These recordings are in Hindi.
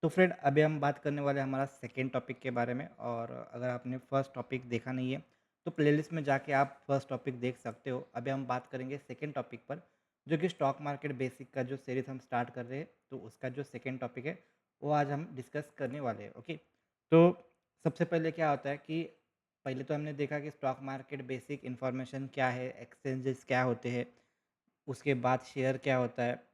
तो फ्रेंड अभी हम बात करने वाले हैं हमारा सेकेंड टॉपिक के बारे में। और अगर आपने फर्स्ट टॉपिक देखा नहीं है तो प्लेलिस्ट में जाके आप फर्स्ट टॉपिक देख सकते हो। अभी हम बात करेंगे सेकेंड टॉपिक पर, जो कि स्टॉक मार्केट बेसिक का जो सीरीज हम स्टार्ट कर रहे हैं, तो उसका जो सेकेंड टॉपिक है वो आज हम डिस्कस करने वाले हैं। ओके, तो सबसे पहले क्या होता है कि पहले तो हमने देखा कि स्टॉक मार्केट बेसिक इन्फॉर्मेशन क्या है, एक्सचेंजेस क्या होते हैं, उसके बाद शेयर क्या होता है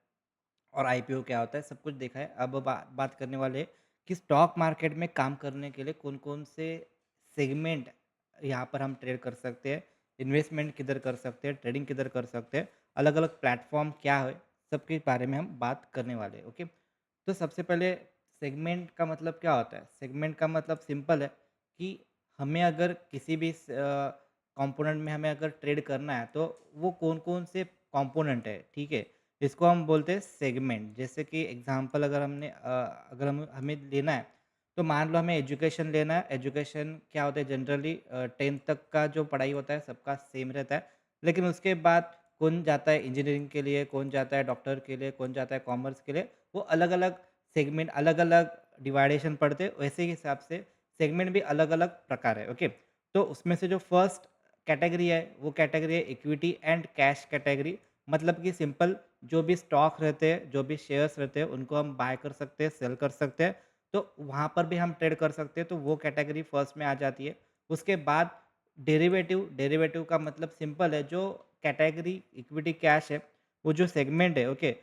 और आईपीओ क्या होता है, सब कुछ देखा है। अब बात करने वाले हैं कि स्टॉक मार्केट में काम करने के लिए कौन-कौन से सेगमेंट यहाँ पर हम ट्रेड कर सकते हैं, इन्वेस्टमेंट किधर कर सकते हैं, ट्रेडिंग किधर कर सकते हैं, अलग-अलग प्लेटफ़ॉर्म क्या है, सबके बारे में हम बात करने वाले हैं। ओके, तो सबसे पहले सेगमेंट का मतलब क्या होता है? सेगमेंट का मतलब सिंपल है कि हमें अगर किसी भी कंपोनेंट में हमें अगर ट्रेड करना है, तो वो कौन-कौन से कंपोनेंट है, ठीक है? इसको हम बोलते हैं सेगमेंट। जैसे कि एग्जांपल अगर अगर हमें लेना है, तो मान लो हमें एजुकेशन लेना है। एजुकेशन क्या होता है, जनरली 10th तक का जो पढ़ाई होता है सबका सेम रहता है, लेकिन उसके बाद कौन जाता है इंजीनियरिंग के लिए, कौन जाता है डॉक्टर के लिए, कौन जाता है कॉमर्स के लिए, वो अलग अलग सेगमेंट, अलग अलग डिवाइडेशन पढ़ते हैं। वैसे ही हिसाब से सेगमेंट भी अलग अलग प्रकार है। ओके, तो उसमें से जो फर्स्ट कैटेगरी है वो कैटेगरी है इक्विटी एंड कैश कैटेगरी। मतलब कि सिंपल, जो भी स्टॉक रहते हैं, जो भी शेयर्स रहते हैं, उनको हम बाय कर सकते हैं, सेल कर सकते हैं। तो वहाँ पर भी हम ट्रेड कर सकते हैं, तो वो कैटेगरी फर्स्ट में आ जाती है। उसके बाद डेरिवेटिव, डेरिवेटिव का मतलब सिंपल है, जो कैटेगरी इक्विटी कैश है, वो जो सेगमेंट है, ओके,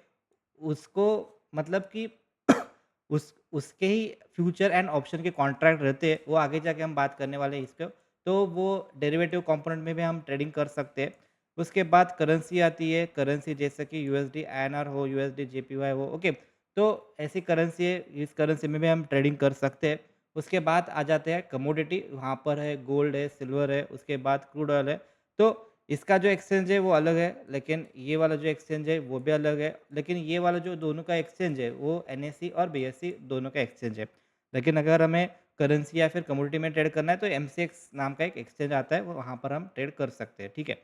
उसको मतलब कि उसके ही फ्यूचर एंड ऑप्शन के कॉन्ट्रैक्ट रहते हैं, वो आगे जाके हम बात करने वाले हैं इसको। तो वो डेरिवेटिव कंपोनेंट में भी हम ट्रेडिंग कर सकते हैं। उसके बाद करेंसी आती है, करेंसी जैसे कि यूएसडी आईएनआर हो, यूएसडी जेपीवाई हो, ओके। तो ऐसी करेंसी है, इस करेंसी में भी हम ट्रेडिंग कर सकते हैं। उसके बाद आ जाते हैं कमोडिटी, वहाँ पर है गोल्ड है, सिल्वर है, उसके बाद क्रूड ऑयल है। तो इसका जो एक्सचेंज है वो अलग है, लेकिन ये वाला जो एक्सचेंज है वो भी अलग है। लेकिन ये वाला जो दोनों का एक्सचेंज है वो एनएससी और बीएससी दोनों का एक्सचेंज है। लेकिन अगर हमें करेंसी या फिर कमोडिटी में ट्रेड करना है, तो एमसीएक्स नाम का एक एक्सचेंज आता है, वो वहाँ पर हम ट्रेड कर सकते हैं, ठीक है।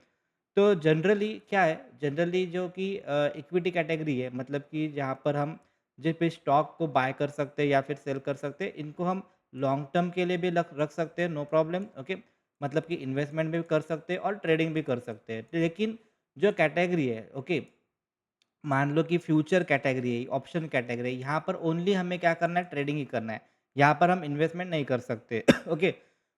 तो जनरली क्या है, जनरली जो कि इक्विटी कैटेगरी है, मतलब कि जहाँ पर हम जिस भी स्टॉक को बाय कर सकते हैं या फिर सेल कर सकते हैं, इनको हम लॉन्ग टर्म के लिए भी रख सकते हैं, नो प्रॉब्लम। ओके, मतलब कि इन्वेस्टमेंट भी कर सकते हैं और ट्रेडिंग भी कर सकते हैं। लेकिन जो कैटेगरी है, ओके, मान लो कि फ्यूचर कैटेगरी है, ऑप्शन कैटेगरी है, यहाँ पर ओनली हमें क्या करना है, ट्रेडिंग ही करना है। यहाँ पर हम इन्वेस्टमेंट नहीं कर सकते। ओके,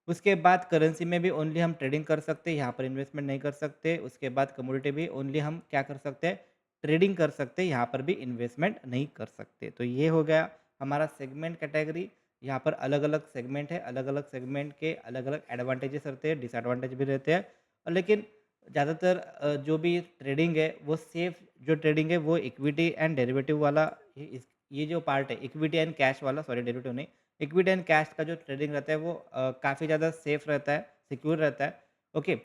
उसके बाद करेंसी में भी ओनली हम ट्रेडिंग कर सकते हैं, यहाँ पर इन्वेस्टमेंट नहीं कर सकते। उसके बाद कमोडिटी भी ओनली हम क्या कर सकते हैं, ट्रेडिंग कर सकते हैं, यहाँ पर भी इन्वेस्टमेंट नहीं कर सकते। तो ये हो गया हमारा सेगमेंट कैटेगरी। यहाँ पर अलग अलग सेगमेंट है, अलग अलग सेगमेंट के अलग अलग एडवांटेजेस रहते हैं, डिसएडवांटेज भी रहते हैं। और लेकिन ज़्यादातर जो भी ट्रेडिंग है वो सेफ, जो ट्रेडिंग है वो इक्विटी एंड डेरिवेटिव वाला, ये जो पार्ट है इक्विटी एंड कैश वाला, सॉरी डेरिवेटिव नहीं, इक्विटी एंड कैश का जो ट्रेडिंग रहता है वो काफ़ी ज़्यादा सेफ रहता है, सिक्योर रहता है। ओके,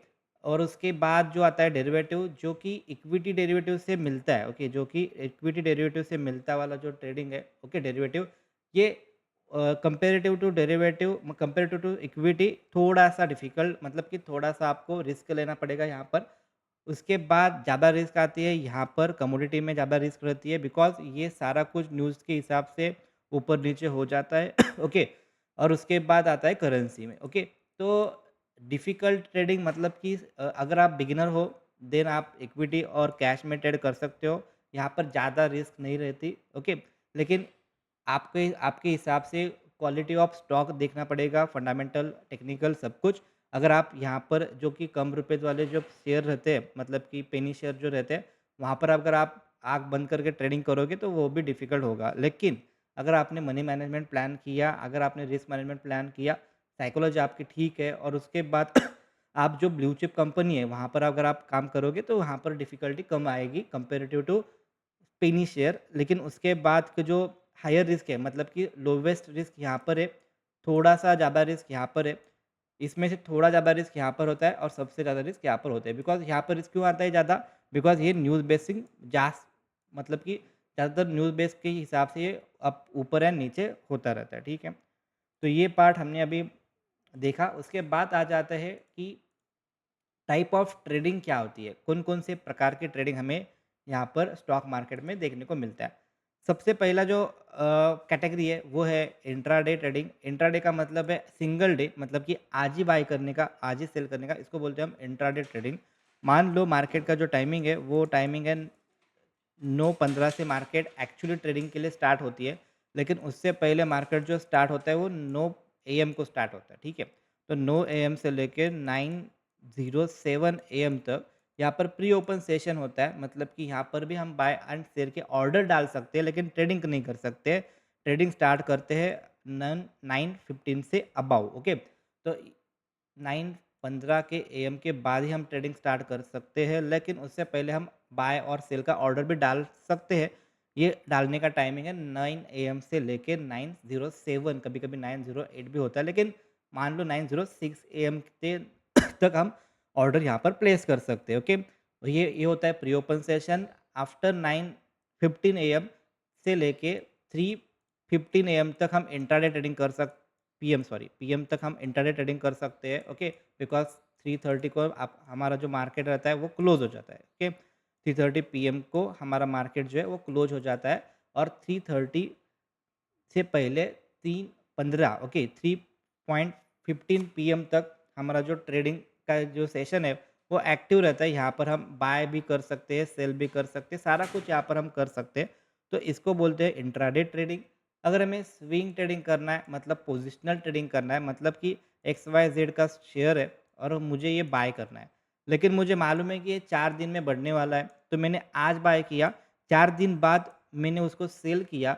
और उसके बाद जो आता है डेरिवेटिव, जो कि इक्विटी डेरिवेटिव से मिलता है, ओके, जो कि इक्विटी डेरिवेटिव से मिलता वाला जो ट्रेडिंग है, ओके, डेरिवेटिव, ये comparative to derivative, comparative to equity थोड़ा-सा डिफ़िकल्ट, मतलब कि थोड़ा-सा आपको रिस्क लेना पड़ेगा यहाँ पर। उसके बाद ज़्यादा रिस्क आती है यहाँ पर, कमोडिटी में ज़्यादा रिस्क रहती है, बिकॉज़ ये सारा कुछ न्यूज़ के हिसाब से ऊपर-नीचे हो जाता है। ओके, और उसके बाद आता है करेंसी में। ओके, तो डिफ़िकल्ट ट्रेडिंग मतलब कि अगर आप बिगिनर हो, देन आप इक्विटी और कैश में ट्रेड कर सकते हो। यहाँ पर ज़्यादा रिस्क नहीं रहती। ओके, लेकिन आपके आपके हिसाब से क्वालिटी ऑफ स्टॉक देखना पड़ेगा, फंडामेंटल, टेक्निकल सब कुछ। अगर आप यहाँ पर जो कि कम रुपए वाले जो शेयर रहते हैं, मतलब कि पेनी शेयर जो रहते हैं, वहाँ पर अगर आप आँख बंद करके ट्रेडिंग करोगे तो वो भी डिफ़िकल्ट होगा। लेकिन अगर आपने मनी मैनेजमेंट प्लान किया, अगर आपने रिस्क मैनेजमेंट प्लान किया, साइकोलॉजी आपकी ठीक है, और उसके बाद आप जो ब्लू चिप कंपनी है वहाँ पर अगर आप काम करोगे, तो वहाँ पर डिफ़िकल्टी कम आएगी कंपैरेटिव टू पेनी शेयर। लेकिन उसके बाद के जो हायर रिस्क है, मतलब कि लोवेस्ट रिस्क यहाँ पर है, थोड़ा-सा ज़्यादा रिस्क यहाँ पर है। इसमें से थोड़ा ज़्यादा रिस्क यहाँ पर होता है और सबसे ज़्यादा रिस्क यहाँ पर होता है। बिकॉज़ यहाँ पर रिस्क क्यों आता है ज़्यादा? बिकॉज़ ये न्यूज़ बेसिंग जास मतलब कि ज़्यादातर न्यूज़ बेस के हिसाब से ये अप ऊपर एंड नीचे होता रहता है, ठीक है? तो ये पार्ट हमने अभी देखा। उसके बाद आ जाता है कि टाइप ऑफ ट्रेडिंग क्या होती है, कौन-कौन से प्रकार की ट्रेडिंग हमें यहाँ पर स्टॉक मार्केट में देखने को मिलता है। सबसे पहला जो कैटेगरी है वो है इंट्राडे ट्रेडिंग। इंट्राडे का मतलब है सिंगल डे, मतलब कि आज ही बाय करने का, आज ही सेल करने का, इसको बोलते हैं हम इंट्राडे ट्रेडिंग। मान लो मार्केट का जो टाइमिंग है वो टाइमिंग है 9:15 से मार्केट एक्चुअली ट्रेडिंग के लिए स्टार्ट होती है, लेकिन उससे पहले मार्केट जो स्टार्ट होता है वो 9 एएम को स्टार्ट होता है, ठीक है? तो 9 एएम से लेके 9:07 एएम तक यहाँ पर प्री ओपन सेशन होता है, मतलब कि यहाँ पर भी हम बाय एंड सेल के ऑर्डर डाल सकते हैं, लेकिन ट्रेडिंग नहीं कर सकते। ट्रेडिंग स्टार्ट करते हैं 9:15 से अबव, ओके? तो 9:15 के एएम के बाद ही हम ट्रेडिंग स्टार्ट कर सकते हैं, लेकिन उससे पहले हम बाय और सेल का ऑर्डर भी डाल सकते हैं। ये डालने का टाइमिंग है 9 एएम से लेके 9:07, कभी-कभी 9:08 भी होता है, लेकिन मान लो 9:06 एएम ते तक हम ऑर्डर यहाँ पर प्लेस कर सकते हैं, ओके? तो ये होता है pre open session. After 9:15 am से लेके 3:15 एएम तक हम इंट्राडे ट्रेडिंग कर सक पीएम सॉरी पीएम तक हम इंट्राडे ट्रेडिंग कर सकते हैं, ओके? बिकॉज़ 3:30 को आप हमारा जो मार्केट रहता है वो क्लोज़ हो जाता है, ओके? 3:30 पीएम को हमारा मार्केट जो है वो क्लोज़ हो जाता है, और 3:30 से पहले 3:15, ओके, 3:15 पीएम तक हमारा जो ट्रेडिंग का जो सेशन है वो एक्टिव रहता है। यहाँ पर हम बाय भी कर सकते हैं, सेल भी कर सकते हैं, सारा कुछ यहाँ पर हम कर सकते हैं। तो इसको बोलते हैं इंट्राडे ट्रेडिंग। अगर हमें स्विंग ट्रेडिंग करना है, मतलब पोजिशनल ट्रेडिंग करना है, मतलब कि एक्स वाई जेड का शेयर है और मुझे ये बाय करना है, लेकिन मुझे मालूम है कि ये 4 दिन में बढ़ने वाला है, तो मैंने आज बाय किया, 4 दिन बाद मैंने उसको सेल किया,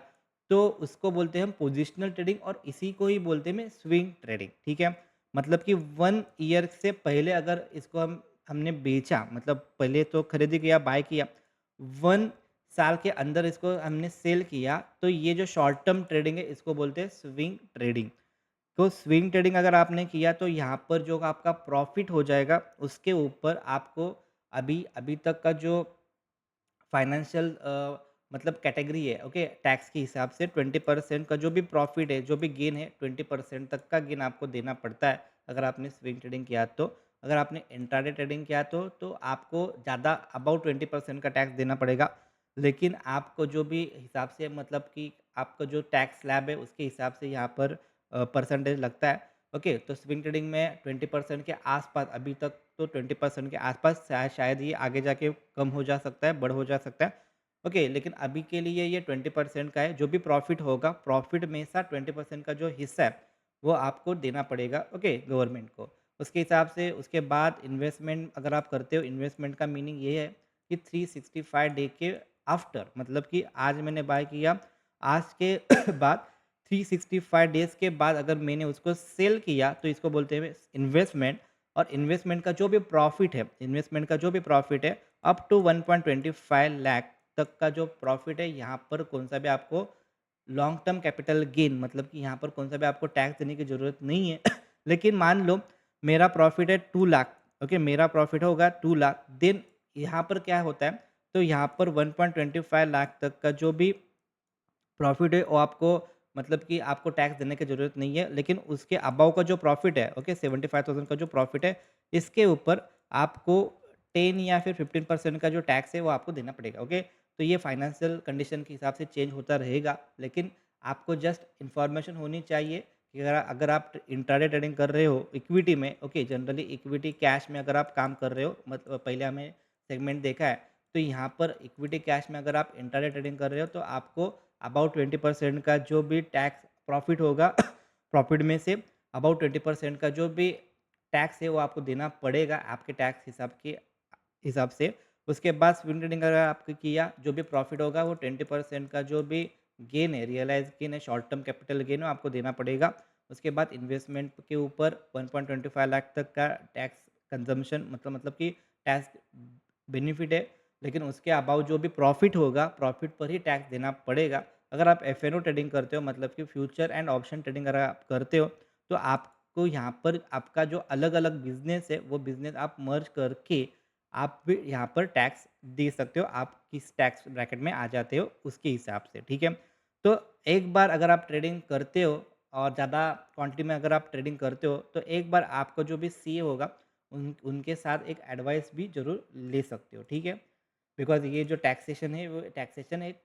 तो उसको बोलते हैं हम पोजिशनल ट्रेडिंग, और इसी को ही बोलते हैं स्विंग ट्रेडिंग, ठीक है? मतलब कि 1 ईयर से पहले अगर इसको हमने बेचा, मतलब पहले तो खरीदी किया, बाय किया, 1 साल के अंदर इसको हमने सेल किया, तो ये जो शॉर्ट टर्म ट्रेडिंग है इसको बोलते हैं स्विंग ट्रेडिंग। तो स्विंग ट्रेडिंग अगर आपने किया तो यहाँ पर जो आपका प्रॉफ़िट हो जाएगा, उसके ऊपर आपको अभी अभी तक का जो फाइनेंशियल मतलब कैटेगरी है, ओके, टैक्स के हिसाब से 20% का जो भी प्रॉफिट है, जो भी गेन है, 20% तक का गेन आपको देना पड़ता है अगर आपने स्विंग ट्रेडिंग किया तो। अगर आपने इंट्राडे ट्रेडिंग किया तो आपको ज़्यादा अबाउट 20% का टैक्स देना पड़ेगा, लेकिन आपको जो भी हिसाब से, मतलब कि आपका जो टैक्स स्लैब है उसके हिसाब से यहाँ पर परसेंटेज लगता है, ओके? तो स्विंग ट्रेडिंग में 20% के आसपास, अभी तक तो 20% के आसपास, शायद ये आगे जाके कम हो जा सकता है, बढ़ हो जा सकता है, ओके? लेकिन अभी के लिए ये 20% का है। जो भी प्रॉफ़िट होगा, प्रॉफ़िट में से 20% का जो हिस्सा है, वो आपको देना पड़ेगा, ओके, गवर्नमेंट को। उसके हिसाब से उसके बाद इन्वेस्टमेंट अगर आप करते हो, इन्वेस्टमेंट का मीनिंग ये है कि 365 डे के आफ्टर, मतलब कि आज मैंने बाय किया, आज के बाद 365 डेज़ के बाद अगर मैंने उसको सेल किया, तो इसको बोलते हैं इन्वेस्टमेंट। और इन्वेस्टमेंट का जो भी प्रॉफ़िट है, इन्वेस्टमेंट का जो भी प्रॉफ़िट है, अप टू 1.25 लाख तक का जो प्रॉफ़िट है, यहाँ पर कौन-सा भी आपको लॉन्ग टर्म कैपिटल गेन, मतलब कि यहाँ पर कौन-सा भी आपको टैक्स देने की ज़रूरत नहीं है। लेकिन मान लो मेरा प्रॉफ़िट है 2 लाख, ओके, मेरा प्रॉफ़िट होगा 2 लाख, देन यहाँ पर क्या होता है, तो यहाँ पर 1.25 लाख तक का जो भी प्रॉफ़िट है वो आपको, मतलब कि आपको टैक्स देने की ज़रूरत नहीं है, लेकिन उसके अबव का जो प्रॉफ़िट है, ओके, 75,000 का जो प्रॉफ़िट है, इसके ऊपर आपको 10 या फिर 15% का जो टैक्स है वो आपको देना पड़ेगा, ओके? तो ये फाइनेंशियल कंडीशन के हिसाब से चेंज होता रहेगा, लेकिन आपको जस्ट इन्फॉर्मेशन होनी चाहिए कि अगर अगर आप इंट्राडे ट्रेडिंग कर रहे हो इक्विटी में, ओके, जनरली इक्विटी कैश में अगर आप काम कर रहे हो, मतलब पहले हमें सेगमेंट देखा है, तो यहाँ पर इक्विटी कैश में अगर आप इंट्राडे ट्रेडिंग कर रहे हो, तो आपको अबाउट 20% का जो भी टैक्स प्रॉफ़िट होगा, प्रॉफ़िट में से अबाउट 20% का जो भी टैक्स है वो आपको देना पड़ेगा आपके टैक्स हिसाब से। उसके बाद स्विंग ट्रेडिंग अगर आपने किया, जो भी प्रॉफ़िट होगा वो 20% का जो भी गेन है, रियलाइज़ गेन है, शॉर्ट टर्म कैपिटल गेन है, वो आपको देना पड़ेगा। उसके बाद इन्वेस्टमेंट के ऊपर 1.25 लाख तक का टैक्स कंज़म्पशन, मतलब कि टैक्स बेनिफिट है, लेकिन उसके अबाउ जो भी प्रॉफ़िट होगा, प्रॉफ़िट पर ही टैक्स देना पड़ेगा। अगर आप एफ-एन-ओ ट्रेडिंग करते हो, मतलब कि फ्यूचर एंड ऑप्शन ट्रेडिंग अगर आप करते हो, तो आपको यहाँ पर आपका जो अलग-अलग बिज़नेस है, वो बिज़नेस आप मर्ज करके आप भी यहाँ पर टैक्स दे सकते हो। आप किस टैक्स ब्रैकेट में आ जाते हो, उसके हिसाब से, ठीक है? तो एक बार अगर आप ट्रेडिंग करते हो और ज़्यादा क्वांटिटी में अगर आप ट्रेडिंग करते हो, तो एक बार आपका जो भी सीए होगा, उनके साथ एक एडवाइस भी ज़रूर ले सकते हो, ठीक है? बिकॉज़ ये जो टैक्सेशन है, वो टैक्सेशन एक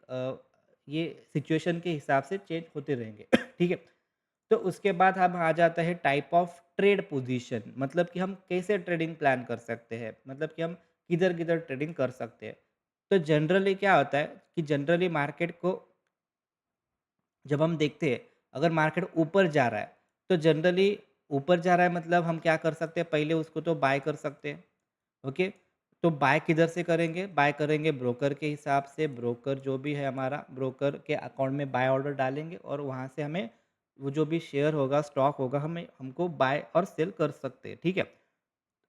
ये सिचुएशन के हिसाब से चेंज होते रहेंगे। ठीक है? तो उसके बाद अब आ जाता है टाइप ऑफ ट्रेड पोजीशन, मतलब कि हम कैसे ट्रेडिंग प्लान कर सकते हैं, मतलब कि हम किधर-किधर ट्रेडिंग कर सकते हैं। तो जनरली क्या होता है कि जनरली मार्केट को जब हम देखते हैं, अगर मार्केट ऊपर जा रहा है, तो जनरली ऊपर जा रहा है मतलब हम क्या कर सकते हैं, पहले उसको तो बाय कर सकते हैं। ओके, तो बाय किधर से करेंगे? बाय करेंगे ब्रोकर के हिसाब से, ब्रोकर जो भी है हमारा, ब्रोकर के अकाउंट में बाय ऑर्डर डालेंगे और वहाँ से हमें वो जो भी शेयर होगा, स्टॉक होगा, हमें हमको बाय और सेल कर सकते हैं, ठीक है?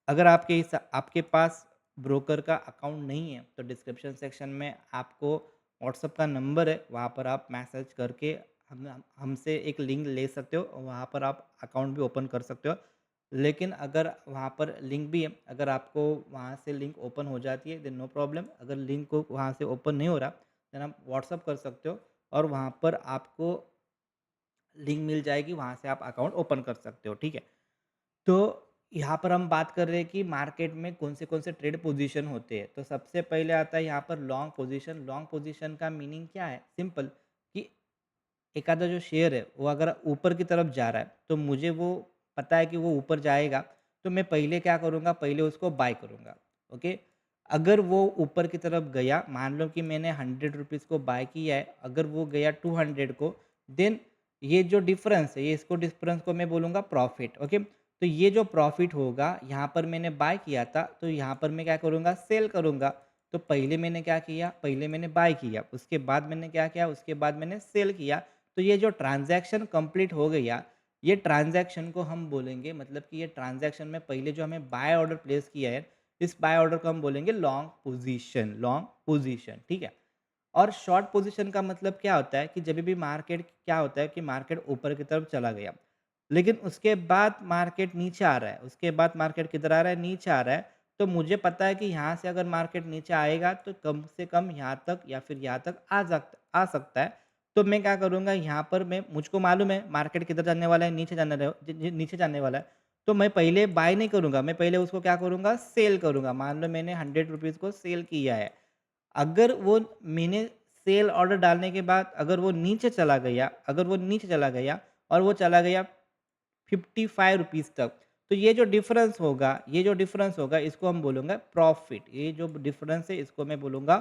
अगर आपके पास ब्रोकर का अकाउंट नहीं है, तो डिस्क्रिप्शन सेक्शन में आपको व्हाट्सएप का नंबर है, वहाँ पर आप मैसेज करके हमसे एक लिंक ले सकते हो और वहाँ पर आप अकाउंट भी ओपन कर सकते हो। लेकिन अगर वहाँ पर लिंक भी है, अगर आपको वहाँ से लिंक ओपन हो जाती है, देन नो प्रॉब्लम। अगर लिंक को वहाँ से ओपन नहीं हो रहा, देन आप व्हाट्सएप कर सकते हो और वहाँ पर आपको लिंक मिल जाएगी, वहाँ से आप अकाउंट ओपन कर सकते हो, ठीक है? तो यहाँ पर हम बात कर रहे हैं कि मार्केट में कौन से ट्रेड पोजीशन होते हैं। तो सबसे पहले आता है यहाँ पर लॉन्ग पोजीशन। लॉन्ग पोजीशन का मीनिंग क्या है? सिंपल, कि एक आधा जो शेयर है वो अगर ऊपर की तरफ जा रहा है, तो मुझे वो पता है कि वो ऊपर जाएगा, तो मैं पहले क्या करूँगा, पहले उसको बाय करूँगा। ओके, अगर वो ऊपर की तरफ गया, मान लो कि मैंने 100 रुपीज़ को बाय किया है, अगर वो गया 200 को, देन ये जो डिफरेंस है, ये इसको डिफरेंस को मैं बोलूँगा प्रॉफिट। ओके, तो ये जो प्रॉफिट होगा, यहाँ पर मैंने बाय किया था, तो यहाँ पर मैं क्या करूँगा, सेल करूँगा। तो पहले मैंने क्या किया, पहले मैंने बाय किया, उसके बाद मैंने क्या किया, उसके बाद मैंने सेल किया। तो ये जो ट्रांज़ैक्शन कंप्लीट हो गया, ये ट्रांज़ैक्शन को हम बोलेंगे, मतलब कि ये ट्रांज़ैक्शन में पहले जो हमें बाय ऑर्डर प्लेस किया है, इस बाय ऑर्डर को हम बोलेंगे लॉन्ग पोज़ीशन, लॉन्ग पोज़ीशन, ठीक है? और शॉर्ट पोज़ीशन का मतलब क्या होता है कि जभी भी मार्केट क्या होता है कि मार्केट ऊपर की तरफ चला गया, लेकिन उसके बाद मार्केट नीचे आ रहा है, उसके बाद मार्केट किधर आ रहा है? नीचे आ रहा है। तो मुझे पता है कि यहाँ से अगर मार्केट नीचे आएगा, तो कम से कम यहाँ तक या फिर यहाँ तक आ सकता है। तो मैं क्या करूँगा, यहाँ पर मैं मुझको मालूम है मार्केट किधर जाने वाला है, नीचे जाने रहो ज ज नीचे जाने वाला है। तो मैं पहले बाय नहीं करूँगा, मैं पहले उसको क्या करूँगा, सेल करूँगा। मान लो मैंने 100 रुपीज़ को सेल किया है। अगर वो मैंने सेल ऑर्डर डालने के बाद अगर वो नीचे चला गया और वो चला गया 55 रुपीज़ तक, तो ये जो डिफ़रेंस होगा इसको हम बोलूँगा प्रॉफ़िट। ये जो डिफ़रेंस है इसको मैं बोलूँगा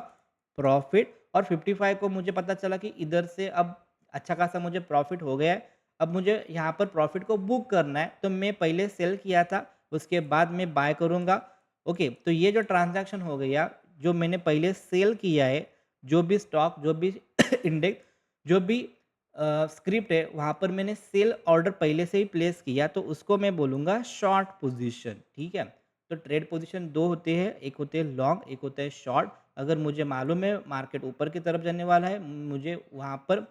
प्रॉफ़िट। और 55 को मुझे पता चला कि इधर से अब अच्छा खासा मुझे प्रॉफ़िट हो गया है। अब मुझे यहाँ पर प्रॉफ़िट को बुक करना है, तो मैं पहले सेल किया था, उसके बाद मैं बाय करूँगा। ओके, तो ये जो ट्रांज़ैक्शन हो गया, जो मैंने पहले सेल किया है, जो भी स्टॉक, जो भी इंडेक्स, जो भी स्क्रिप्ट है, वहाँ पर मैंने सेल ऑर्डर पहले से ही प्लेस किया, तो उसको मैं बोलूँगा शॉर्ट पोजीशन, ठीक है? तो ट्रेड पोजीशन 2 होते हैं, एक होते हैं लॉन्ग, एक होता है शॉर्ट। अगर मुझे मालूम है मार्केट ऊपर की तरफ जाने वाला है, मुझे वहाँ पर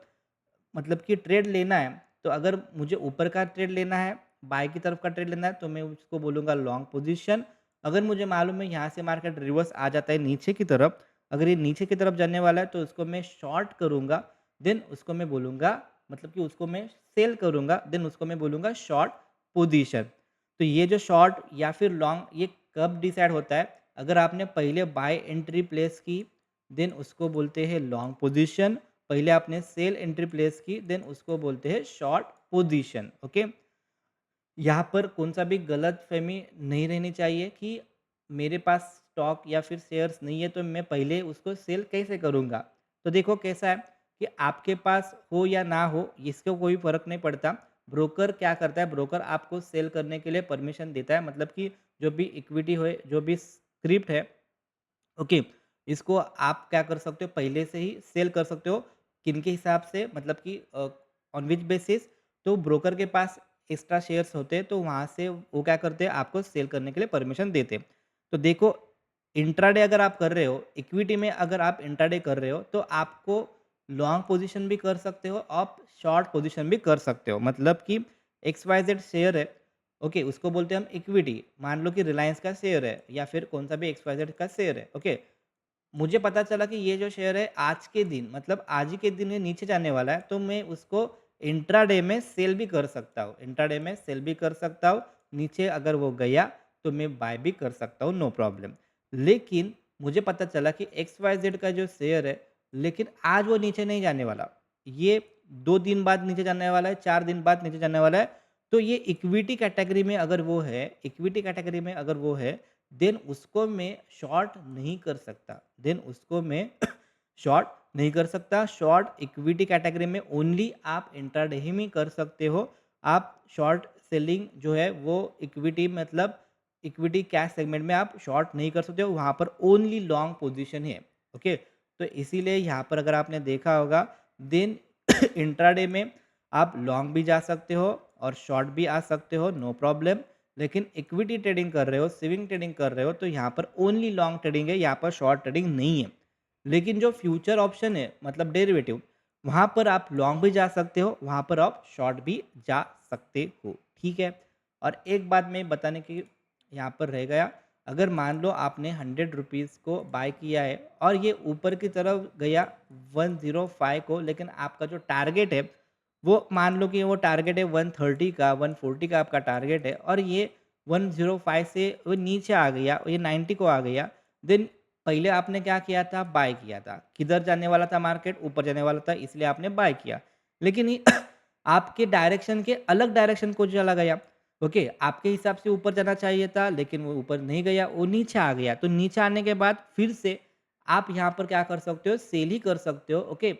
मतलब कि ट्रेड लेना है, तो अगर मुझे ऊपर का ट्रेड लेना है, बाय की तरफ का ट्रेड लेना है, तो मैं उसको बोलूँगा लॉन्ग पोजीशन। अगर मुझे मालूम है यहाँ से मार्केट रिवर्स आ जाता है नीचे की तरफ, अगर ये नीचे की तरफ जाने वाला है, तो उसको मैं शॉर्ट करूँगा, देन उसको मैं बोलूँगा, मतलब कि उसको मैं सेल करूँगा, देन उसको मैं बोलूँगा शॉर्ट पोजीशन। तो ये जो शॉर्ट या फिर लॉन्ग, ये कब डिसाइड होता है? अगर आपने पहले बाय एंट्री प्लेस की, देन उसको बोलते हैं लॉन्ग पोजीशन। पहले आपने सेल एंट्री प्लेस की, देन उसको बोलते हैं शॉर्ट पोजीशन। ओके, यहाँ पर कौन-सा भी गलतफ़हमी नहीं रहनी चाहिए कि मेरे पास स्टॉक या फिर शेयर्स नहीं है, तो मैं पहले उसको सेल कैसे करूँगा? तो देखो कैसा है कि आपके पास हो या ना हो, इसको कोई फ़र्क नहीं पड़ता। ब्रोकर क्या करता है, ब्रोकर आपको सेल करने के लिए परमिशन देता है, मतलब कि जो भी इक्विटी है, जो भी स्क्रिप्ट है, ओके, इसको आप क्या कर सकते हो, पहले से ही सेल कर सकते हो। किनके हिसाब से, मतलब कि ऑन व्हिच बेसिस? तो ब्रोकर के पास एक्स्ट्रा शेयर्स होते हैं, तो वहाँ से वो क्या करते हैं, आपको सेल करने के लिए परमिशन देते हैं। तो देखो, इंट्राडे अगर आप कर रहे हो, इक्विटी में अगर आप इंट्राडे कर रहे हो, तो आपको लॉन्ग पोजीशन भी कर सकते हो, आप शॉर्ट पोजीशन भी कर सकते हो। मतलब कि एक्स वाई जेड शेयर है, ओके, उसको बोलते हैं हम इक्विटी। मान लो कि रिलायंस का शेयर है या फिर कौन-सा भी एक्स वाई जेड का शेयर है, ओके। मुझे पता चला कि ये जो शेयर है आज के दिन, मतलब आज ही के दिन ये नीचे जाने वाला है, तो मैं उसको इंट्राडे में सेल भी कर सकता हूँ, इंट्राडे में सेल भी कर सकता हूँ। नीचे अगर वो गया, तो मैं बाय भी कर सकता हूँ, नो प्रॉब्लम। लेकिन मुझे पता चला कि एक्स वाई जेड का जो शेयर है, लेकिन आज वो नीचे नहीं जाने वाला। ये 2 दिन बाद नीचे जाने वाला है, 4 दिन बाद नीचे जाने वाला है। तो ये इक्विटी कैटेगरी में अगर वो है, देन उसको मैं शॉर्ट नहीं कर सकता। देन उसको मैं शॉर्ट नहीं कर सकता। शॉर्ट इक्विटी कैटेगरी में ओनली आप इंट्राडे ही में कर सकते हो। आप शॉर्ट सेलिंग जो है वो इक्विटी मतलब इक्विटी कैश सेगमेंट में आप शॉर्ट नहीं कर सकते हो, वहाँ पर ओनली लॉन्ग पोजीशन है। ओके, तो इसीलिए यहाँ पर अगर आपने देखा होगा, देन इंट्राडे में आप लॉन्ग भी जा सकते हो और शॉर्ट भी आ सकते हो, नो प्रॉब्लम। लेकिन इक्विटी ट्रेडिंग कर रहे हो, स्विंग ट्रेडिंग कर रहे हो, तो यहाँ पर ओनली लॉन्ग ट्रेडिंग है, यहाँ पर शॉर्ट ट्रेडिंग नहीं है। लेकिन जो फ्यूचर ऑप्शन है मतलब डेरिवेटिव, वहाँ पर आप लॉन्ग भी जा सकते हो, वहाँ पर आप शॉर्ट भी जा सकते हो, ठीक है। और एक बात मैं बताने की यहाँ पर रह गया, अगर मान लो आपने 100 रुपीज़ को बाय किया है और ये ऊपर की तरफ गया 105 को, लेकिन आपका जो टारगेट है वो मान लो कि वो टारगेट है 130 का, 140 का आपका टारगेट है और ये 105 से वो नीचे आ गया, ये 90 को आ गया, देन पहले आपने क्या किया था? बाय किया था। किधर जाने वाला था मार्केट? ऊपर जाने वाला था, इसलिए आपने बाय किया। लेकिन ये आपके डायरेक्शन के अलग डायरेक्शन को चला गया। ओके, आपके हिसाब से ऊपर जाना चाहिए था, लेकिन वो ऊपर नहीं गया, वो नीचे आ गया। तो नीचे आने के बाद फिर से आप यहाँ पर क्या कर सकते हो? सेल ही कर सकते हो। ओके,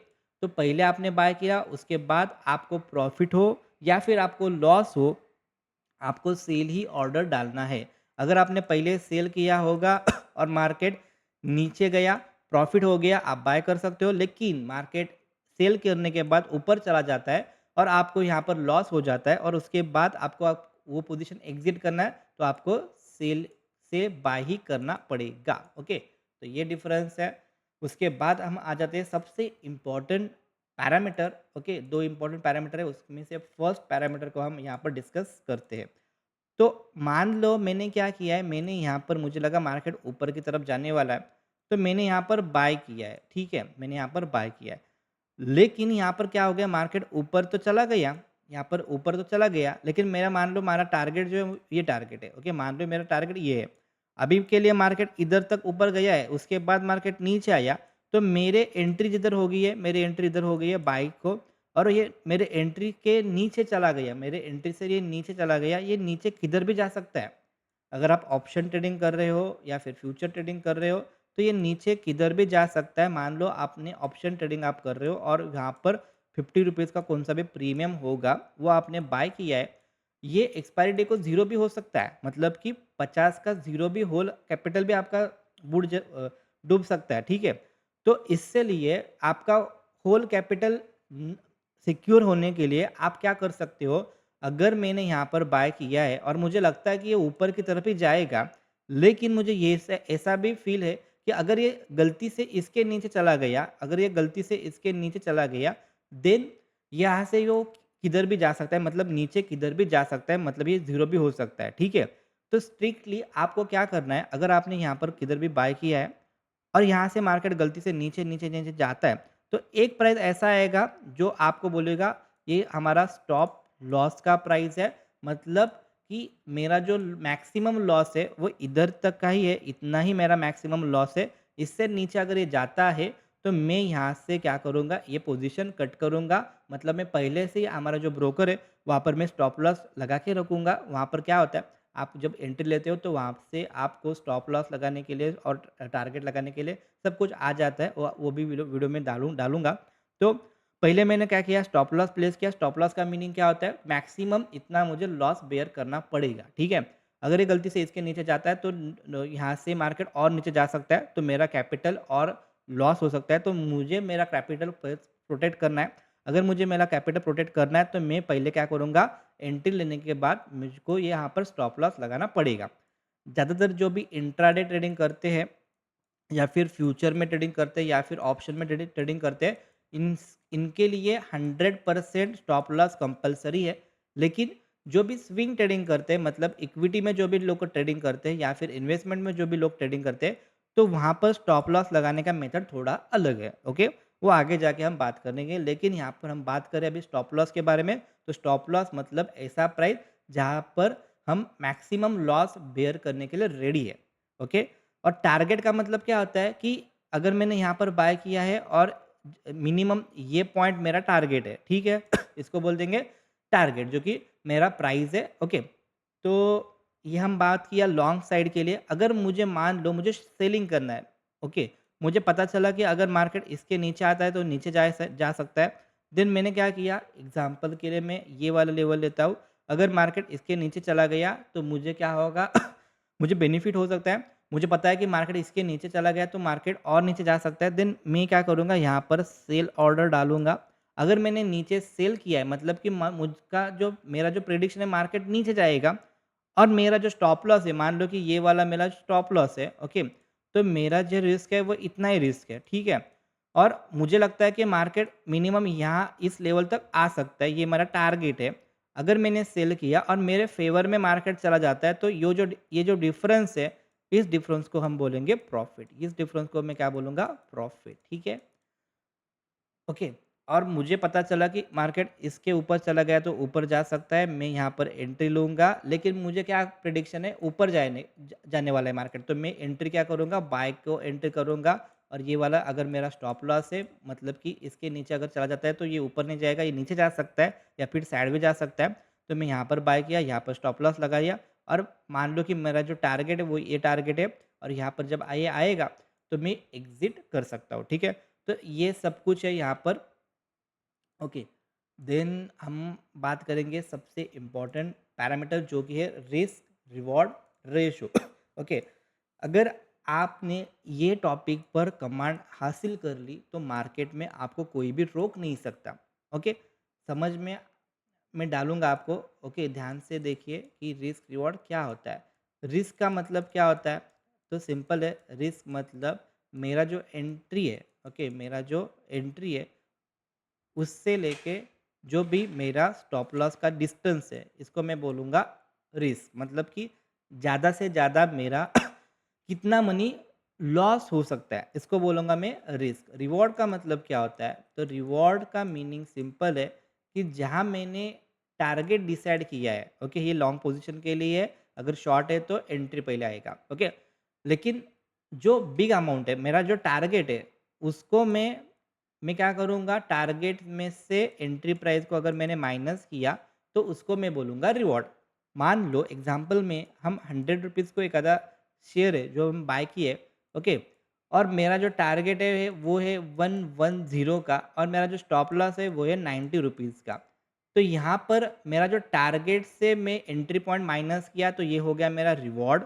तो पहले आपने बाय किया, उसके बाद आपको प्रॉफिट हो या फिर आपको लॉस हो, आपको सेल ही ऑर्डर डालना है। अगर आपने पहले सेल किया होगा और मार्केट नीचे गया, प्रॉफिट हो गया, आप बाय कर सकते हो। लेकिन मार्केट सेल करने के बाद ऊपर चला जाता है और आपको यहाँ पर लॉस हो जाता है और उसके बाद आपको वो पोजीशन एग्जिट करना है, तो आपको सेल से बाय ही करना पड़ेगा। ओके, तो ये डिफरेंस है। उसके बाद हम आ जाते हैं सबसे important parameter. Okay, 2 important parameter है, उसमें से फर्स्ट पैरामीटर को हम यहाँ पर डिस्कस करते हैं। तो मान लो मैंने क्या किया है, मैंने यहाँ पर मुझे लगा मार्केट ऊपर की तरफ जाने वाला है, तो मैंने यहाँ पर बाय किया है, ठीक है? मैंने यहाँ पर बाय किया है। लेकिन यहाँ पर क्या हो गया, मार्केट ऊपर तो चला गया, यहाँ पर ऊपर तो चला गया, लेकिन मेरा मान लो हमारा टारगेट जो है ये टारगेट है। ओके, मान लो मेरा टारगेट ये है। अभी के लिए मार्केट इधर तक ऊपर गया है, उसके बाद मार्केट नीचे आया, तो मेरे एंट्री जिधर हो गई है, मेरी एंट्री इधर हो गई है बाय को, और ये मेरे एंट्री के नीचे चला गया, मेरे एंट्री से ये नीचे चला गया, ये नीचे किधर भी जा सकता है। अगर आप ऑप्शन ट्रेडिंग कर रहे हो या फिर फ्यूचर ट्रेडिंग कर रहे हो, तो ये नीचे किधर भी जा सकता है। मान लो आपने ऑप्शन ट्रेडिंग आप कर रहे हो और यहाँ पर 50 रुपीज़ का कौन सा भी प्रीमियम होगा, वो आपने बाय किया है। ये एक्सपायरी डे को ज़ीरो भी हो सकता है, मतलब कि 50 का ज़ीरो भी होल कैपिटल भी आपका डूब सकता है, ठीक है? तो इससे लिए आपका होल कैपिटल सिक्योर होने के लिए आप क्या कर सकते हो, अगर मैंने यहाँ पर बाय किया है और मुझे लगता है कि ये ऊपर की तरफ ही जाएगा, लेकिन मुझे ये ऐसा ऐसा भी फ़ील है कि अगर ये गलती से इसके नीचे चला गया, अगर ये गलती से इसके नीचे चला गया, देन यहाँ से वो किधर भी जा सकता है, मतलब नीचे किधर भी जा सकता है, मतलब ये ज़ीरो भी हो सकता है, ठीक है? तो स्ट्रिक्टली आपको क्या करना है, अगर आपने यहाँ पर किधर भी बाय किया है और यहाँ से मार्केट गलती से नीचे, नीचे, नीचे जाता है, तो एक प्राइस ऐसा आएगा जो आपको बोलेगा ये हमारा स्टॉप लॉस का प्राइस है। मतलब कि मेरा जो मैक्सिमम लॉस है वो इधर तक का ही है, इतना ही मेरा मैक्सिमम लॉस है। इससे नीचे अगर ये जाता है तो मैं यहाँ से क्या करूँगा, ये पोजीशन कट करूँगा। मतलब मैं पहले से ही हमारा जो ब्रोकर है वहाँ पर मैं स्टॉप लॉस लगा के रखूँगा। वहाँ पर क्या होता है, आप जब एंट्री लेते हो तो वहाँ से आपको स्टॉप लॉस लगाने के लिए और टारगेट लगाने के लिए सब कुछ आ जाता है। वो भी वीडियो वीडियो में डालूँगा। तो पहले मैंने क्या किया, स्टॉप लॉस प्लेस किया। स्टॉप लॉस का मीनिंग क्या होता है, मैक्सिमम इतना मुझे लॉस बेयर करना पड़ेगा, ठीक है? अगर ये गलती से इसके नीचे जाता है तो यहाँ से मार्केट और नीचे जा सकता है, तो मेरा कैपिटल और लॉस हो सकता है। तो मुझे मेरा कैपिटल प्रोटेक्ट करना है। अगर मुझे मेरा कैपिटल प्रोटेक्ट करना है तो मैं पहले क्या करूँगा, एंट्री लेने के बाद मुझको ये यहाँ पर स्टॉप लॉस लगाना पड़ेगा। ज़्यादातर जो भी इंट्राडे ट्रेडिंग करते हैं या फिर फ्यूचर में ट्रेडिंग करते हैं या फिर ऑप्शन में ट्रेडिंग ट्रेडिंग करते हैं, इनके लिए 100% स्टॉप लॉस कंपलसरी है। लेकिन जो भी स्विंग ट्रेडिंग करते हैं, मतलब इक्विटी में जो भी लोग ट्रेडिंग करते हैं या फिर इन्वेस्टमेंट में जो भी लोग ट्रेडिंग करते हैं, तो वहाँ पर स्टॉप लॉस लगाने का मेथड थोड़ा अलग है। ओके, वो आगे जाके हम बात करेंगे, लेकिन यहाँ पर हम बात करें अभी स्टॉप लॉस के बारे में। तो स्टॉप लॉस मतलब ऐसा प्राइस जहाँ पर हम मैक्सिमम लॉस बेयर करने के लिए रेडी है। ओके, और टारगेट का मतलब क्या होता है कि अगर मैंने यहाँ पर बाय किया है और मिनिमम ये पॉइंट मेरा टारगेट है, ठीक है? इसको बोल देंगे टारगेट जो कि मेरा प्राइस है, ओके? तो ये हम बात किया लॉन्ग साइड के लिए। अगर मुझे मान लो मुझे सेलिंग करना है, ओके? मुझे पता चला कि अगर मार्केट इसके नीचे आता है तो नीचे जा सकता है। देन मैंने क्या किया, एग्ज़ाम्पल के लिए मैं ये वाला लेवल लेता हूँ। अगर मार्केट इसके नीचे चला गया तो मुझे क्या होगा मुझे बेनिफिट हो सकता है। मुझे पता है कि मार्केट इसके नीचे चला गया तो मार्केट और नीचे जा सकता है। देन मैं क्या करूँगा, यहाँ पर सेल ऑर्डर डालूँगा। अगर मैंने नीचे सेल किया है मतलब कि म मुझका जो मेरा जो प्रेडिक्शन है मार्केट नीचे जाएगा और मेरा जो स्टॉप लॉस है, मान लो कि ये वाला मेरा स्टॉप लॉस है, ओके? तो मेरा जो रिस्क है वो इतना ही रिस्क है, ठीक है? और मुझे लगता है कि मार्केट मिनिमम यहाँ इस लेवल तक आ सकता है, ये मेरा टारगेट है। अगर मैंने सेल किया और मेरे फ़ेवर में मार्केट चला जाता है तो ये जो डिफ़रेंस है, इस डिफ़रेंस को हम बोलेंगे प्रॉफ़िट। इस डिफ़रेंस को मैं क्या बोलूँगा? प्रॉफ़िट, ठीक है? ओके। और मुझे पता चला कि मार्केट इसके ऊपर चला गया तो ऊपर जा सकता है, मैं यहाँ पर एंट्री लूँगा, लेकिन मुझे क्या प्रेडिक्शन है ऊपर जाने वाला है मार्केट, तो मैं एंट्री क्या करूँगा, बाय को एंट्री करूँगा और ये वाला अगर मेरा स्टॉप लॉस है मतलब कि इसके नीचे अगर चला जाता है तो ये ऊपर नहीं जाएगा, ये नीचे जा सकता है या फिर साइडवेज जा सकता है। तो मैं यहाँ पर बाय किया, यहाँ पर स्टॉप लॉस लगाया और मान लो कि मेरा जो टारगेट है वो ये टारगेट है और यहाँ पर जब ये आएगा तो मैं एग्ज़िट कर सकता हूँ, ठीक है? तो ये सब कुछ है यहाँ पर, ओके। देन हम बात करेंगे सबसे इम्पोर्टेंट पैरामीटर जो कि है रिस्क रिवॉर्ड रेशो। ओके। अगर आपने ये टॉपिक पर कमांड हासिल कर ली तो मार्केट में आपको कोई भी रोक नहीं सकता, ओके? समझ में मैं डालूंगा आपको, ओके? ध्यान से देखिए कि रिस्क रिवॉर्ड क्या होता है। रिस्क का मतलब क्या होता है? तो सिंपल है, रिस्क मतलब मेरा जो एंट्री है, ओके? मेरा जो एंट्री है उससे लेके जो भी मेरा स्टॉप लॉस का डिस्टेंस है, इसको मैं बोलूँगा रिस्क। मतलब कि ज़्यादा से ज़्यादा मेरा कितना मनी लॉस हो सकता है, इसको बोलूँगा मैं रिस्क। रिवॉर्ड का मतलब क्या होता है? तो रिवॉर्ड का मीनिंग सिंपल है कि जहाँ मैंने टारगेट डिसाइड किया है, ओके? ये लॉन्ग पोज़ीशन के लिए है, अगर शॉर्ट है तो एंट्री पहले आएगा, ओके? लेकिन जो बिग अमाउंट है, मेरा जो टारगेट है, उसको मैं क्या करूँगा, टारगेट में से एंट्री प्राइस को अगर मैंने माइनस किया तो उसको मैं बोलूँगा रिवॉर्ड। मान लो एग्जांपल में हम 100 रुपीज़ को एक आधा शेयर है जो हम बाय किए, ओके? और मेरा जो टारगेट है वो है 110 का और मेरा जो स्टॉप लॉस है वो है 90 रुपीज़ का। तो यहाँ पर मेरा जो टारगेट से मैं एंट्री पॉइंट माइनस किया तो ये हो गया मेरा रिवॉर्ड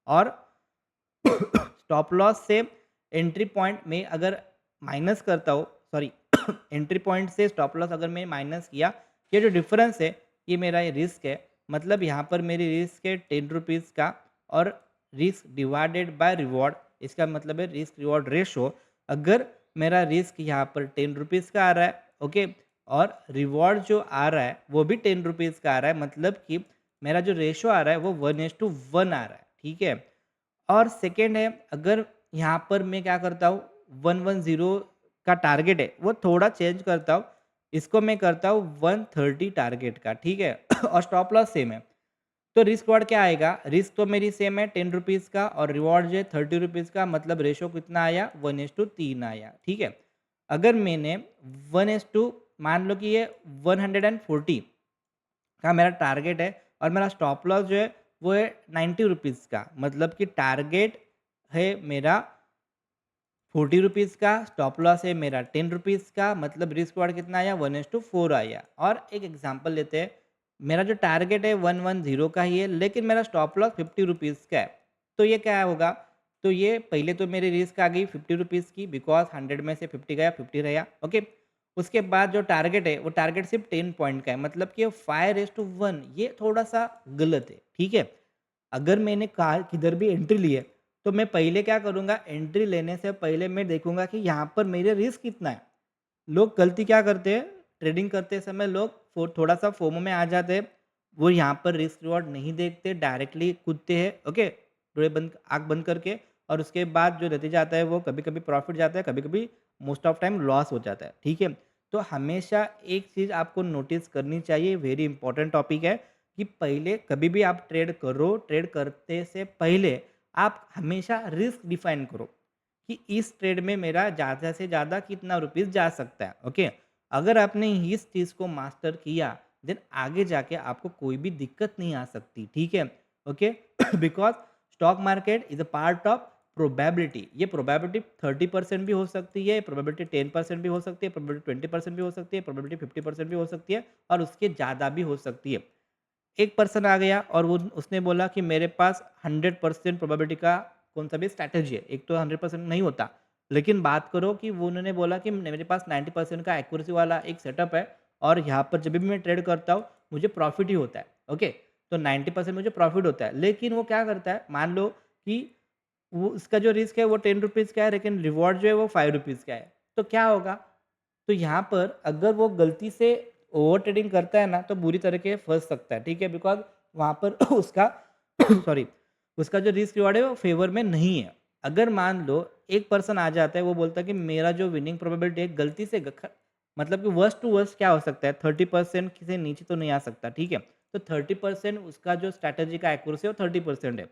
और स्टॉप लॉस से एंट्री पॉइंट में अगर माइनस करता हूँ, सॉरी, एंट्री पॉइंट से स्टॉप लॉस अगर मैं माइनस किया, ये जो डिफरेंस है ये मेरा ये रिस्क है। मतलब यहाँ पर मेरी रिस्क है 10 रुपीज़ का और रिस्क डिवाइडेड बाय रिवॉर्ड, इसका मतलब है रिस्क रिवॉर्ड रेशो। अगर मेरा रिस्क यहाँ पर 10 रुपीज़ का आ रहा है, ओके? और रिवॉर्ड जो आ रहा है वो भी 10 रुपीज़ का आ रहा है, मतलब कि मेरा जो रेशो आ रहा है वो 1:1 आ रहा है, ठीक है? और सेकंड है, अगर यहाँ पर मैं क्या करता हूँ, 110 का टारगेट है वो थोड़ा चेंज करता हूँ, इसको मैं करता हूँ 130 टारगेट का, ठीक है? और स्टॉप लॉस सेम है। तो रिस्क रिवॉर्ड क्या आएगा? रिस्क तो मेरी सेम है 10 रुपीज़ का और रिवॉर्ड जो है 30 रुपीज़ का, मतलब रेशो कितना आया, 1:3 आया, ठीक है? अगर मैंने 1:, मान लो कि ये 140 का मेरा टारगेट है और मेरा स्टॉप लॉस जो है वो है 90 रुपीज़ का, मतलब कि टारगेट है मेरा 40 रुपीज़ का, स्टॉप लॉस है मेरा 10 रुपीज़ का, मतलब रिस्क रिवॉर्ड कितना आया, 1:4 आया। और एक एग्जांपल लेते हैं, मेरा जो टारगेट है 110 का ही है लेकिन मेरा स्टॉप लॉस 50 रुपीज़ का है। तो ये क्या होगा? तो ये पहले तो मेरी रिस्क आ गई 50 रुपीज़ की, बिकॉज़ 100 में से 50 गया, 50 रहा, ओके? उसके बाद जो टारगेट है वो टारगेट सिर्फ 10 पॉइंट का है, मतलब कि 5:1, ये थोड़ा-सा गलत है, ठीक है? अगर मैंने कहा किधर भी एंट्री ली है, तो मैं पहले क्या करूँगा, एंट्री लेने से पहले मैं देखूँगा कि यहाँ पर मेरे रिस्क कितना है। लोग गलती क्या करते हैं, ट्रेडिंग करते समय लोग थोड़ा-सा फोमो में आ जाते हैं। वो यहाँ पर रिस्क रिवॉर्ड नहीं देखते, डायरेक्टली कूदते हैं, ओके? आँख बंद करके, और उसके बाद जो नतीजा आता है वो कभी-कभी प्रॉफ़िट जाता है, कभी-कभी मोस्ट ऑफ टाइम लॉस हो जाता है, ठीक है? तो हमेशा एक चीज़ आपको नोटिस करनी चाहिए, वेरी इंपॉर्टेंट टॉपिक है, कि पहले कभी भी आप ट्रेड करो, ट्रेड करते से पहले आप हमेशा रिस्क डिफाइन करो। कि इस ट्रेड में मेरा ज़्यादा से ज़्यादा कितना रुपीज़ जा सकता है, ओके। अगर आपने इस चीज़ को मास्टर किया, देन आगे जाके आपको कोई भी दिक्कत नहीं आ सकती, ठीक है, okay. Because stock market is a part of probability. ये प्रोबेबिलिटी 30% भी हो सकती है, प्रोबेबिलिटी 10% भी हो सकती है, प्रोबेबिलिटी 20% भी हो सकती है, प्रोबेबिलिटी 50% भी हो सकती है और उसके ज़्यादा भी हो सकती है। एक पर्सन आ गया और वो उसने बोला कि मेरे पास 100% प्रोबेबिलिटी का कौन-सा भी स्ट्रैटेजी है। एक तो 100% नहीं होता, लेकिन बात करो कि वो उन्होंने बोला कि मेरे पास 90% का एक्यूरेसी वाला एक सेटअप है और यहाँ पर जब भी मैं ट्रेड करता हूँ, मुझे प्रॉफ़िट ही होता है, ओके। तो 90% मुझे प्रॉफ़िट होता है, लेकिन वो क्या करता है, मान लो कि वो उसका जो रिस्क है वो ₹10 का है, लेकिन रिवॉर्ड जो है वो ₹5 का है। तो क्या होगा? तो यहाँ पर अगर वो गलती से ओवर ट्रेडिंग करता है ना, तो बुरी तरीके फँस सकता है, ठीक है? बिकॉज़ वहाँ पर उसका सॉरी, उसका जो रिस्क रिवॉर्ड है वो फ़ेवर में नहीं है। अगर मान लो एक पर्सन आ जाता है, वो बोलता है कि मेरा जो विनिंग प्रोबेबिलिटी है गलती से ग ख मतलब कि वर्स्ट टू वर्स्ट क्या हो सकता है, 30% से नीचे तो नहीं आ सकता, ठीक है? तो 30% उसका जो स्ट्रैटेजी का एक्यूरेसी है वो 30% है।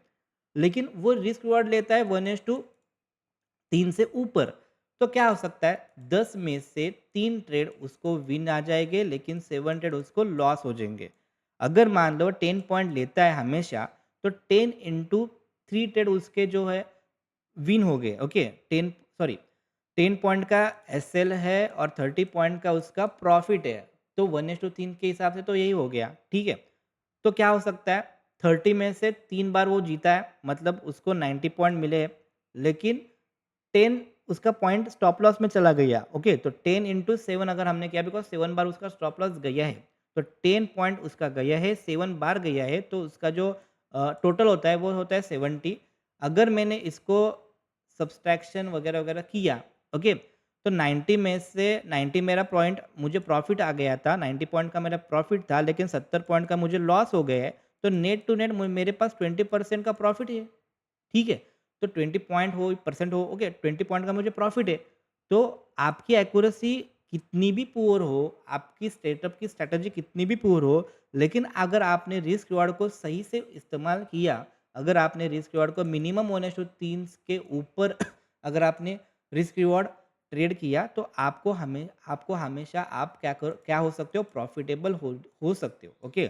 लेकिन वो रिस्क रिवॉर्ड लेता है 1:3 से ऊपर। तो क्या हो सकता है, 10 में से 3 ट्रेड उसको विन आ जाएँगे, लेकिन 7 ट्रेड उसको लॉस हो जाएँगे। अगर मान लो 10 पॉइंट लेता है हमेशा, तो 10 इंटू 3 ट्रेड उसके जो है विन हो गए, ओके। 10 सॉरी 10 पॉइंट का एसएल है और 30 पॉइंट का उसका प्रॉफ़िट है। तो 1:3 के हिसाब से तो यही हो गया, ठीक है। तो क्या हो सकता है, 30 में से 3 बार वो जीता है, मतलब उसको 90 पॉइंट मिले हैं, लेकिन 10 उसका पॉइंट स्टॉप लॉस में चला गया, ओके। तो 10 इंटू 7 अगर हमने किया, बिकॉज़ 7 बार उसका स्टॉप लॉस गया है, तो 10 पॉइंट उसका गया है, 7 बार गया है, तो उसका जो टोटल होता है वो होता है 70। अगर मैंने इसको सब्सट्रैक्शन वगैरह-वगैरह किया, ओके, तो 90 में से 90 मेरा पॉइंट मुझे प्रॉफ़िट आ गया था, 90 पॉइंट का मेरा प्रॉफ़िट था, लेकिन 70 पॉइंट का मुझे लॉस हो गया है, तो नेट टू नेट मेरे पास 20% का प्रॉफ़िट है। ठीक है? तो 20 पॉइंट हो, परसेंट हो, ओके, 20 पॉइंट का मुझे प्रॉफ़िट है। तो आपकी एक्यूरेसी कितनी भी पुअर हो, आपकी स्टेटअप की स्ट्रैटेजी कितनी भी पुअर हो, लेकिन अगर आपने रिस्क रिवार्ड को सही से इस्तेमाल किया, अगर आपने रिस्क रिवार्ड को मिनिमम 1:3 के ऊपर अगर आपने रिस्क रिवार्ड ट्रेड किया, तो आपको हमेशा आप क्या हो सकते हो, प्रॉफ़िटेबल हो सकते हो, ओके।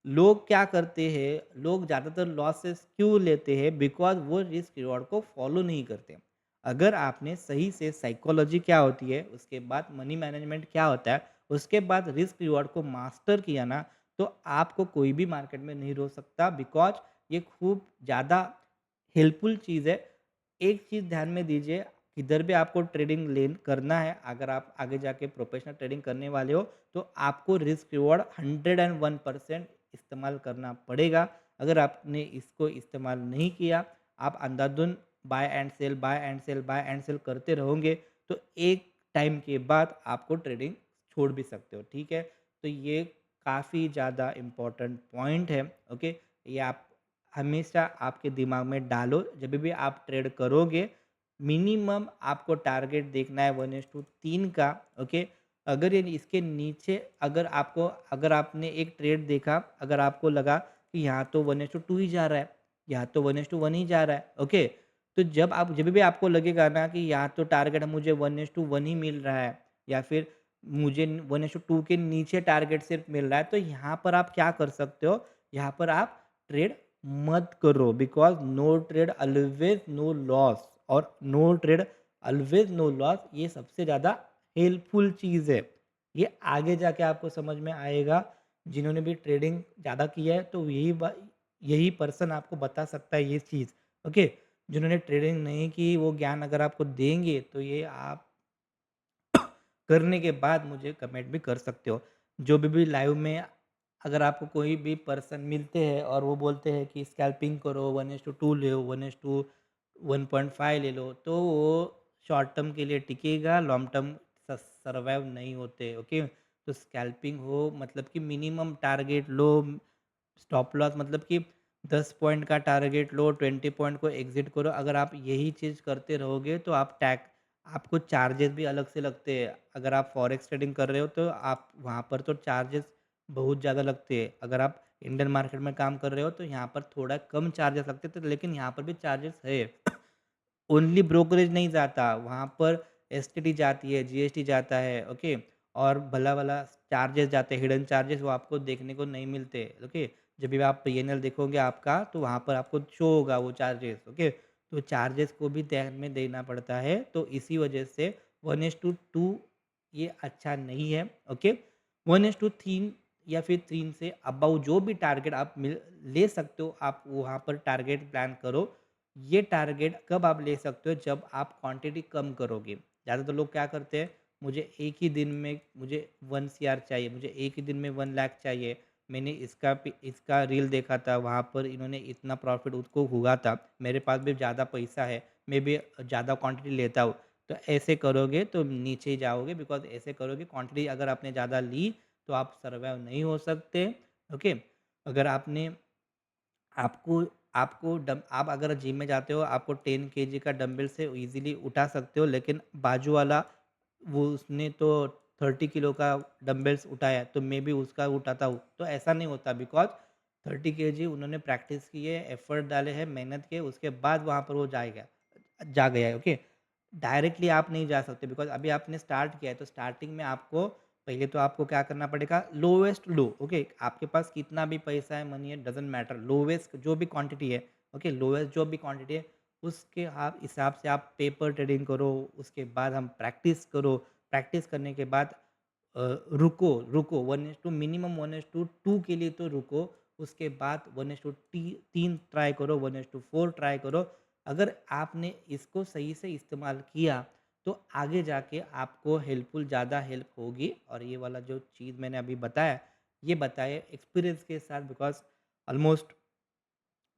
लोग क्या करते हैं, लोग ज़्यादातर लॉसेस क्यों लेते हैं? बिकॉज़ वो रिस्क रिवॉर्ड को फ़ॉलो नहीं करते। अगर आपने सही से साइकोलॉजी क्या होती है, उसके बाद मनी मैनेजमेंट क्या होता है, उसके बाद रिस्क रिवॉर्ड को मास्टर किया ना, तो आपको कोई भी मार्केट में नहीं रोक सकता, बिकॉज़ ये खूब ज़्यादा हेल्पफुल चीज़ है। एक चीज़ ध्यान में दीजिए, किधर भी आपको ट्रेडिंग लेन करना है, अगर आप आगे जाके प्रोफेशनल ट्रेडिंग करने वाले हो, तो आपको रिस्क रिवॉर्ड 101% इस्तेमाल करना पड़ेगा। अगर आपने इसको इस्तेमाल नहीं किया, आप अंधाधुंध buy and sell, buy and sell, buy and sell करते रहोगे, तो एक टाइम के बाद आपको ट्रेडिंग छोड़ भी सकते हो, ठीक है? तो ये काफ़ी ज़्यादा इम्पोर्टेंट पॉइंट है, ओके? ये आप हमेशा आपके दिमाग में डालो, जब भी आप ट्रेड करोगे, मिनिमम आपको टारगेट देखना है 1:3 का, ओके। अगर ये इसके नीचे, अगर आपने एक ट्रेड देखा, अगर आपको लगा कि यहाँ तो 1:2 ही जा रहा है, यहाँ तो 1:1 ही जा रहा है, ओके। तो जब भी आपको लगेगा ना कि यहाँ तो टारगेट मुझे 1:1 ही मिल रहा है, या फिर मुझे 1:2 के नीचे टारगेट सिर्फ मिल रहा है, तो यहाँ पर आप क्या कर सकते हो, यहाँ पर आप ट्रेड मत करो, because no trade always no loss, और no trade always no loss ये सबसे ज़्यादा हेल्पफुल चीज़ है। ये आगे जाके आपको समझ में आएगा, जिन्होंने भी ट्रेडिंग ज़्यादा किया है, तो यही पर्सन आपको बता सकता है ये चीज़, ओके। जिन्होंने ट्रेडिंग नहीं की, वो ज्ञान अगर आपको देंगे, तो ये आप करने के बाद मुझे कमेंट भी कर सकते हो। जो भी लाइव में अगर आपको कोई भी पर्सन मिलते हैं और वो बोलते हैं कि स्कैल्पिंग करो, 1:2 लो, 1:1.5 ले लो, तो वो शॉर्ट टर्म के लिए टिकेगा, लॉन्ग टर्म सर्वाइव नहीं होते, ओके। तो स्कैल्पिंग हो मतलब कि मिनिमम टारगेट लो, स्टॉप लॉस मतलब कि 10 पॉइंट का टारगेट लो, 20 पॉइंट को एग्जिट करो। अगर आप यही चीज़ करते रहोगे, तो आपको चार्जेस भी अलग से लगते हैं। अगर आप फॉरेक्स ट्रेडिंग कर रहे हो, तो आप वहाँ पर तो चार्जेस बहुत ज़्यादा लगते हैं। अगर आप इंडियन मार्केट में काम कर रहे हो, तो यहाँ पर थोड़ा कम चार्जेस लगते थे, लेकिन यहाँ पर भी चार्जेस है। ओनली ब्रोकरेज नहीं जाता, वहाँ पर एसटीडी जाती है, जीएसटी जाता है, ओके? और भला-भला चार्जेस जाते हैं, हिडन चार्जेस वो आपको देखने को नहीं मिलते, ओके? जब भी आप पीएनएल देखोगे आपका, तो वहाँ पर आपको शो होगा वो चार्जेस, ओके? तो चार्जेस को भी ध्यान में देना पड़ता है, तो इसी वजह से 1:2 ये अच्छा नहीं है, ओके? 1:3 या फिर 3 से अबव जो भी टारगेट आप ले सकते हो, आप वहाँ पर टारगेट प्लान करो। ये टारगेट कब आप ले सकते हो जब आप क्वांटिटी कम करोगे। ज़्यादातर लोग क्या करते हैं, मुझे एक ही दिन में मुझे 1 सीआर चाहिए, मुझे एक ही दिन में 1 लाख चाहिए। मैंने इसका रील देखा था, वहाँ पर इन्होंने इतना प्रॉफ़िट उसको हुआ था, मेरे पास भी ज़्यादा पैसा है, मैं भी ज़्यादा क्वांटिटी लेता हूँ। तो ऐसे करोगे तो नीचे ही जाओगे, बिकॉज़ ऐसे करोगे क्वांटिटी अगर आपने ज़्यादा ली, तो आप सर्वाइव नहीं हो सकते, ओके? अगर आपने आपको आपको डम आप अगर जिम में जाते हो, आपको 10 केजी का डंबल से ईज़िली उठा सकते हो, लेकिन बाजू वाला वो उसने तो 30 किलो का डंबल्स उठाया है, तो मैं भी उसका उठाता हूँ। तो ऐसा नहीं होता, बिकॉज़ 30 केजी उन्होंने प्रैक्टिस की है, एफर्ट डाले हैं, मेहनत की है, उसके बाद वहाँ पर वो जा गया है, ओके? डायरेक्टली आप नहीं जा सकते, बिकॉज़ अभी आपने स्टार्ट किया है, तो स्टार्टिंग में आपको पहले तो आपको क्या करना पड़ेगा, लोएस्ट लो, ओके? आपके पास कितना भी पैसा है, मनी है, डज़न्ट मैटर, लोएस्ट जो भी क्वांटिटी है, ओके? लोएस्ट जो भी क्वांटिटी है, उसके आप हिसाब से आप पेपर ट्रेडिंग करो, उसके बाद हम प्रैक्टिस करो, प्रैक्टिस करने के बाद रुको, रुको 1:2 मिनिमम 1:2 के लिए तो रुको, उसके बाद 1:3 ट्राई करो, 1:4 ट्राई करो। अगर आपने इसको सही से इस्तेमाल किया, तो आगे जाके आपको हेल्पफुल ज़्यादा हेल्प होगी, और ये वाला जो चीज़ मैंने अभी बताया, ये बताया एक्सपीरियंस के साथ, बिकॉज़ ऑलमोस्ट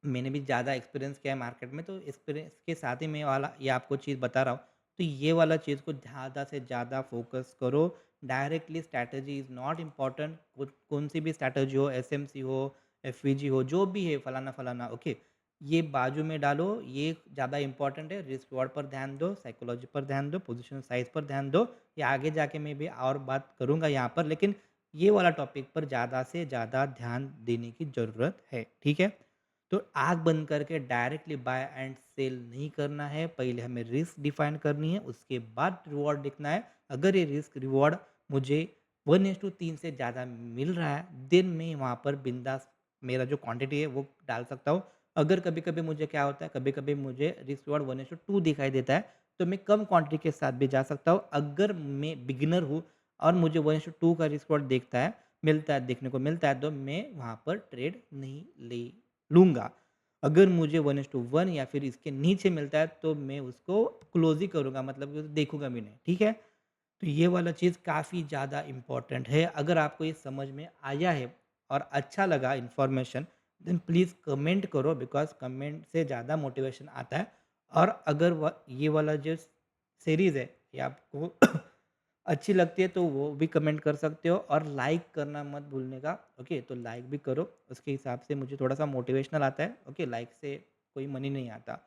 मैंने भी ज़्यादा एक्सपीरियंस किया है मार्केट में, तो एक्सपीरियंस के साथ ही मैं वाला ये आपको चीज़ बता रहा हूँ। तो ये वाला चीज़ को ज़्यादा से ज़्यादा फ़ोकस करो। Directly strategy is not important, कौन-सी भी स्ट्रैटेजी हो, एसएमसी हो, एफवीजी हो, जो भी है फलाना-फलाना, ओके। ये बाजू में डालो, ये ज़्यादा इम्पोर्टेंट है। रिस्क रिवॉर्ड पर ध्यान दो, साइकोलॉजी पर ध्यान दो, पोज़ीशन साइज़ पर ध्यान दो। ये आगे जाके मैं भी और बात करूँगा यहाँ पर, लेकिन ये वाला टॉपिक पर ज़्यादा से ज़्यादा ध्यान देने की ज़रूरत है, ठीक है? तो आँख बंद करके डायरेक्टली बाय एंड सेल नहीं करना है, पहले हमें रिस्क डिफाइन करनी है, उसके बाद रिवॉर्ड देखना है। अगर ये रिस्क रिवॉर्ड मुझे 1:3 से ज़्यादा मिल रहा है, देन मैं वहाँ पर बिंदास मेरा जो क्वांटिटी है वो डाल सकता हूँ। अगर कभी-कभी मुझे क्या होता है, कभी-कभी मुझे रिस्क रिवॉर्ड 1:2 दिखाई देता है, तो मैं कम क्वांटिटी के साथ भी जा सकता हूँ। अगर मैं बिगिनर हूँ और मुझे 1:2 का रिस्क रिवॉर्ड देखने को मिलता है, तो मैं वहाँ पर ट्रेड नहीं ले लूँगा। अगर मुझे 1:1 या फिर इसके नीचे मिलता है, तो मैं उसको क्लोज़ ही करूँगा, मतलब कि उसे देखूँगा भी नहीं, ठीक है? तो ये वाला चीज़ काफ़ी ज़्यादा इम्पोर्टेंट है। अगर आपको ये समझ में आया है और अच्छा लगा इन्फॉर्मेशन, देन प्लीज़ कमेंट करो, बिकॉज़ कमेंट से ज़्यादा मोटिवेशन आता है। और अगर ये वाला जो सीरीज़ है, ये आपको अच्छी लगती है, तो वो भी कमेंट कर सकते हो, और लाइक करना मत भूलने का, ओके? तो लाइक भी करो, उसके हिसाब से मुझे थोड़ा-सा मोटिवेशनल आता है, ओके? लाइक से कोई मनी नहीं आता।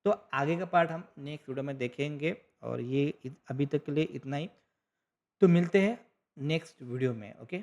तो आगे का पार्ट हम नेक्स्ट वीडियो में देखेंगे, और ये अभी तक के लिए इतना ही। तो मिलते हैं नेक्स्ट वीडियो में, ओके?